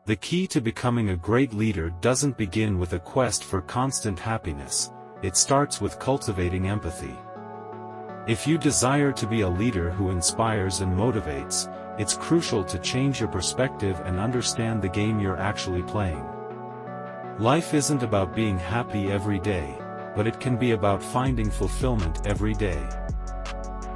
The key to becoming a great leader doesn't begin with a quest for constant happiness, it starts with cultivating empathy. If you desire to be a leader who inspires and motivates, it's crucial to change your perspective and understand the game you're actually playing. Life isn't about being happy every day, but it can be about finding fulfillment every day.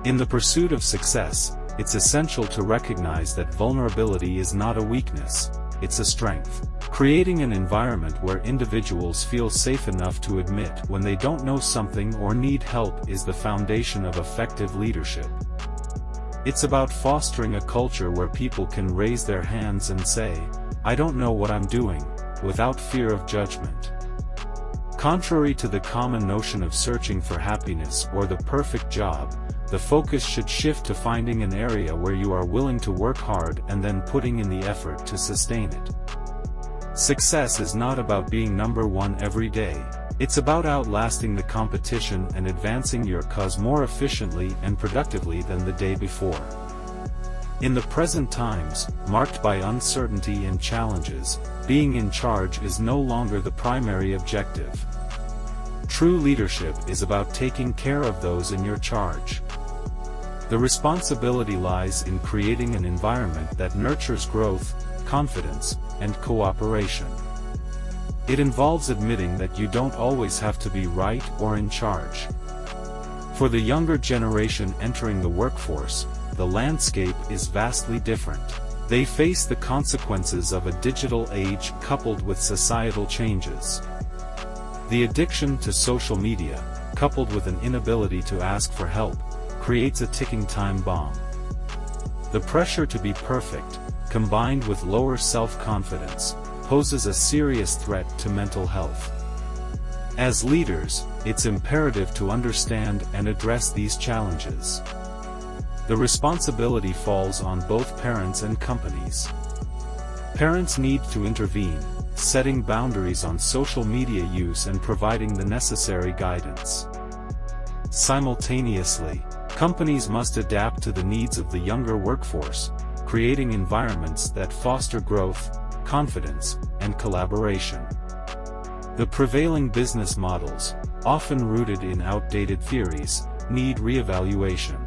In the pursuit of success, it's essential to recognize that vulnerability is not a weakness, it's a strength. Creating an environment where individuals feel safe enough to admit when they don't know something or need help is the foundation of effective leadership. It's about fostering a culture where people can raise their hands and say, "I don't know what I'm doing," without fear of judgment. Contrary to the common notion of searching for happiness or the perfect job, the focus should shift to finding an area where you are willing to work hard and then putting in the effort to sustain it. Success is not about being number one every day, it's about outlasting the competition and advancing your cause more efficiently and productively than the day before. In the present times, marked by uncertainty and challenges, being in charge is no longer the primary objective. True leadership is about taking care of those in your charge. The responsibility lies in creating an environment that nurtures growth, confidence, and cooperation. It involves admitting that you don't always have to be right or in charge. For the younger generation entering the workforce, the landscape is vastly different. They face the consequences of a digital age coupled with societal changes. The addiction to social media, coupled with an inability to ask for help, creates a ticking time bomb. The pressure to be perfect, combined with lower self-confidence, poses a serious threat to mental health. As leaders, it's imperative to understand and address these challenges. The responsibility falls on both parents and companies. Parents need to intervene, setting boundaries on social media use and providing the necessary guidance. Simultaneously, companies must adapt to the needs of the younger workforce, creating environments that foster growth, confidence, and collaboration. The prevailing business models, often rooted in outdated theories, need reevaluation.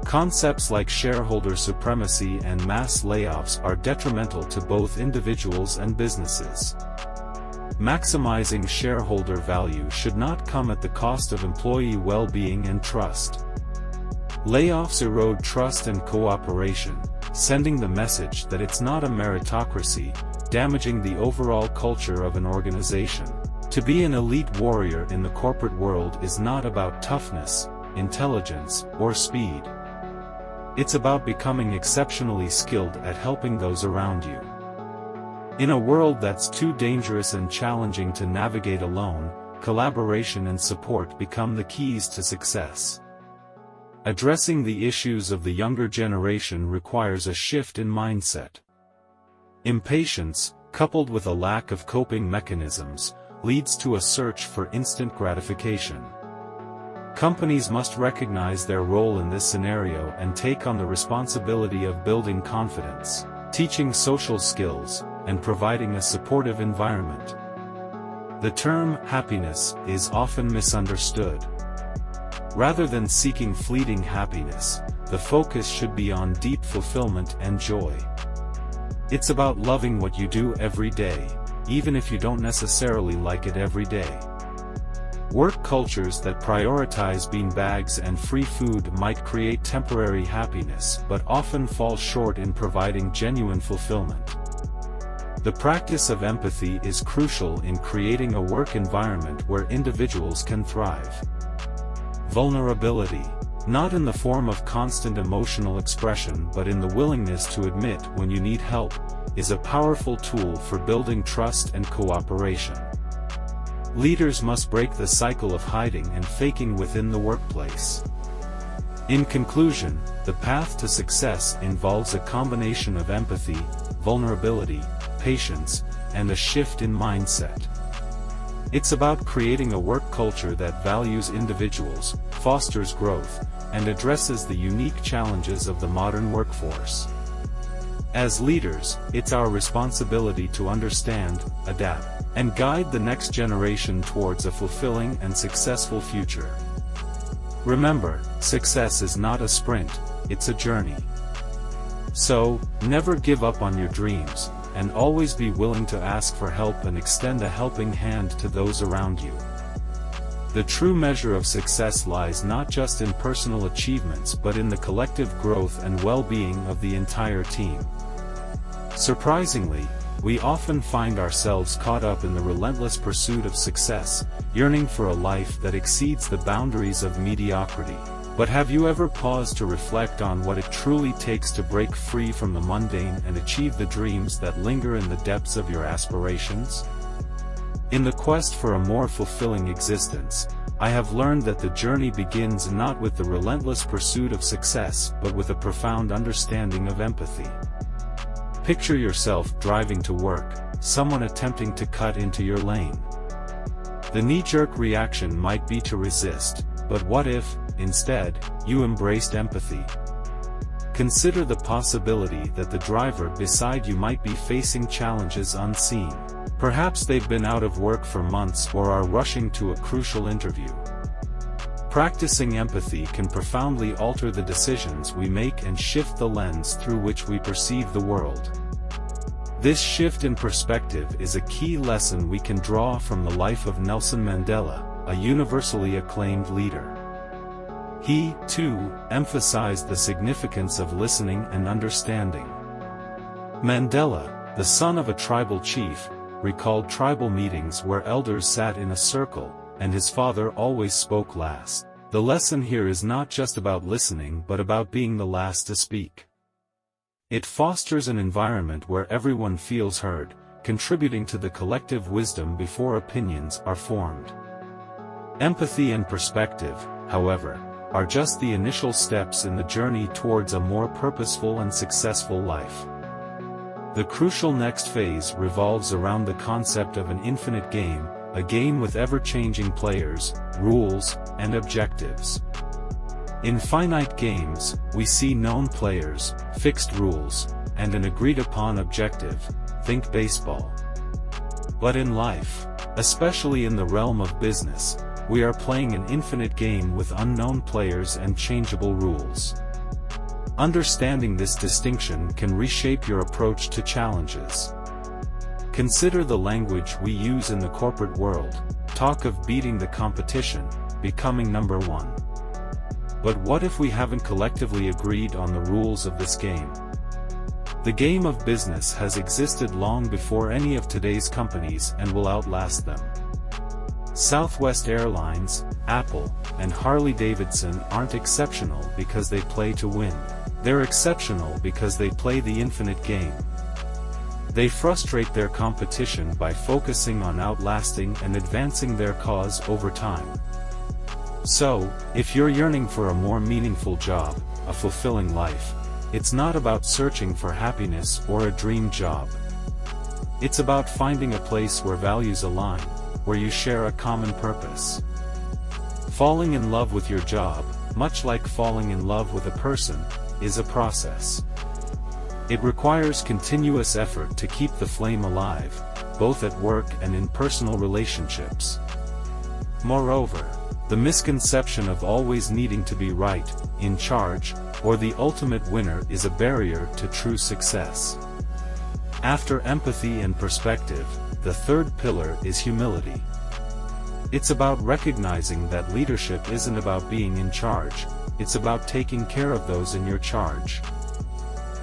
Concepts like shareholder supremacy and mass layoffs are detrimental to both individuals and businesses. Maximizing shareholder value should not come at the cost of employee well-being and trust. Layoffs erode trust and cooperation, sending the message that it's not a meritocracy, damaging the overall culture of an organization. To be an elite warrior in the corporate world is not about toughness, intelligence, or speed. It's about becoming exceptionally skilled at helping those around you. In a world that's too dangerous and challenging to navigate alone, collaboration and support become the keys to success. Addressing the issues of the younger generation requires a shift in mindset. Impatience, coupled with a lack of coping mechanisms, leads to a search for instant gratification. Companies must recognize their role in this scenario and take on the responsibility of building confidence, teaching social skills, and providing a supportive environment. The term happiness is often misunderstood. Rather than seeking fleeting happiness, the focus should be on deep fulfillment and joy. It's about loving what you do every day, even if you don't necessarily like it every day. Work cultures that prioritize beanbags and free food might create temporary happiness but often fall short in providing genuine fulfillment. The practice of empathy is crucial in creating a work environment where individuals can thrive. Vulnerability, not in the form of constant emotional expression but in the willingness to admit when you need help, is a powerful tool for building trust and cooperation. Leaders must break the cycle of hiding and faking within the workplace. In conclusion, the path to success involves a combination of empathy, vulnerability, patience, and a shift in mindset. It's about creating a work culture that values individuals, fosters growth, and addresses the unique challenges of the modern workforce. As leaders, it's our responsibility to understand, adapt, and guide the next generation towards a fulfilling and successful future. Remember, success is not a sprint, it's a journey. So, never give up on your dreams, and always be willing to ask for help and extend a helping hand to those around you. The true measure of success lies not just in personal achievements but in the collective growth and well-being of the entire team. Surprisingly, we often find ourselves caught up in the relentless pursuit of success, yearning for a life that exceeds the boundaries of mediocrity. But have you ever paused to reflect on what it truly takes to break free from the mundane and achieve the dreams that linger in the depths of your aspirations? In the quest for a more fulfilling existence, I have learned that the journey begins not with the relentless pursuit of success but with a profound understanding of empathy. Picture yourself driving to work, someone attempting to cut into your lane. The knee-jerk reaction might be to resist, but what if, instead, you embraced empathy? Consider the possibility that the driver beside you might be facing challenges unseen. Perhaps they've been out of work for months or are rushing to a crucial interview. Practicing empathy can profoundly alter the decisions we make and shift the lens through which we perceive the world. This shift in perspective is a key lesson we can draw from the life of Nelson Mandela, a universally acclaimed leader. He, too, emphasized the significance of listening and understanding. Mandela, the son of a tribal chief, recalled tribal meetings where elders sat in a circle, and his father always spoke last. The lesson here is not just about listening but about being the last to speak. It fosters an environment where everyone feels heard, contributing to the collective wisdom before opinions are formed. Empathy and perspective, however, are just the initial steps in the journey towards a more purposeful and successful life. The crucial next phase revolves around the concept of an infinite game, a game with ever-changing players, rules, and objectives. In finite games, we see known players, fixed rules, and an agreed-upon objective, think baseball. But in life, especially in the realm of business, we are playing an infinite game with unknown players and changeable rules. Understanding this distinction can reshape your approach to challenges. Consider the language we use in the corporate world. Talk of beating the competition, becoming number one. But what if we haven't collectively agreed on the rules of this game? The game of business has existed long before any of today's companies and will outlast them. Southwest Airlines, Apple, and Harley-Davidson aren't exceptional because they play to win. They're exceptional because they play the infinite game. They frustrate their competition by focusing on outlasting and advancing their cause over time. So, if you're yearning for a more meaningful job, a fulfilling life, it's not about searching for happiness or a dream job. It's about finding a place where values align, where you share a common purpose. Falling in love with your job, much like falling in love with a person, is a process. It requires continuous effort to keep the flame alive, both at work and in personal relationships. Moreover, the misconception of always needing to be right, in charge, or the ultimate winner is a barrier to true success. After empathy and perspective, the third pillar is humility. It's about recognizing that leadership isn't about being in charge, it's about taking care of those in your charge.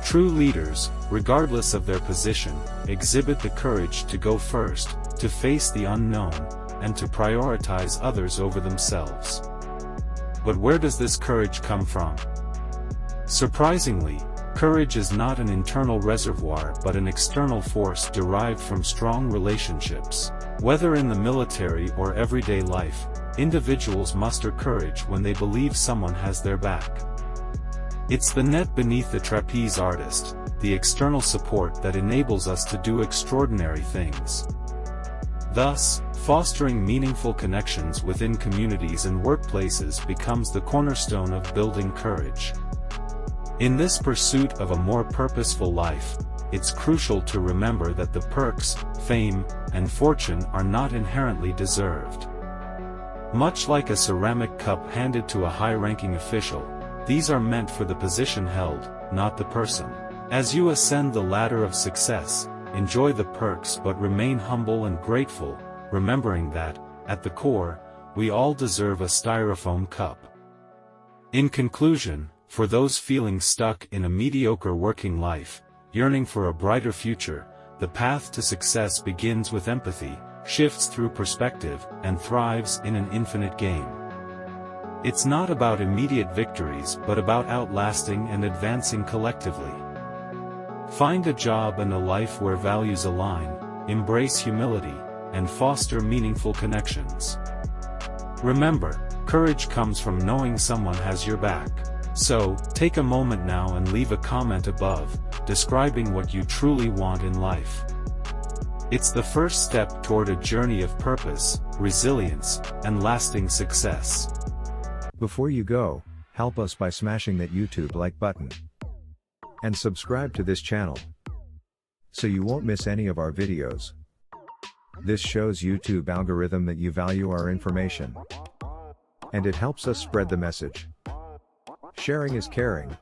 True leaders, regardless of their position, exhibit the courage to go first, to face the unknown, and to prioritize others over themselves. But where does this courage come from? Surprisingly, courage is not an internal reservoir but an external force derived from strong relationships. Whether in the military or everyday life, individuals muster courage when they believe someone has their back. It's the net beneath the trapeze artist, the external support that enables us to do extraordinary things. Thus, fostering meaningful connections within communities and workplaces becomes the cornerstone of building courage. In this pursuit of a more purposeful life, it's crucial to remember that the perks, fame, and fortune are not inherently deserved. Much like a ceramic cup handed to a high-ranking official, these are meant for the position held, not the person. As you ascend the ladder of success, enjoy the perks but remain humble and grateful, remembering that, at the core, we all deserve a styrofoam cup. In conclusion, for those feeling stuck in a mediocre working life, yearning for a brighter future, the path to success begins with empathy, shifts through perspective, and thrives in an infinite game. It's not about immediate victories but about outlasting and advancing collectively. Find a job and a life where values align, embrace humility, and foster meaningful connections. Remember, courage comes from knowing someone has your back. So, take a moment now and leave a comment above, describing what you truly want in life. It's the first step toward a journey of purpose, resilience, and lasting success. Before you go, help us by smashing that YouTube like button. And subscribe to this channel, so you won't miss any of our videos. This shows YouTube algorithm that you value our information. And it helps us spread the message. Sharing is caring.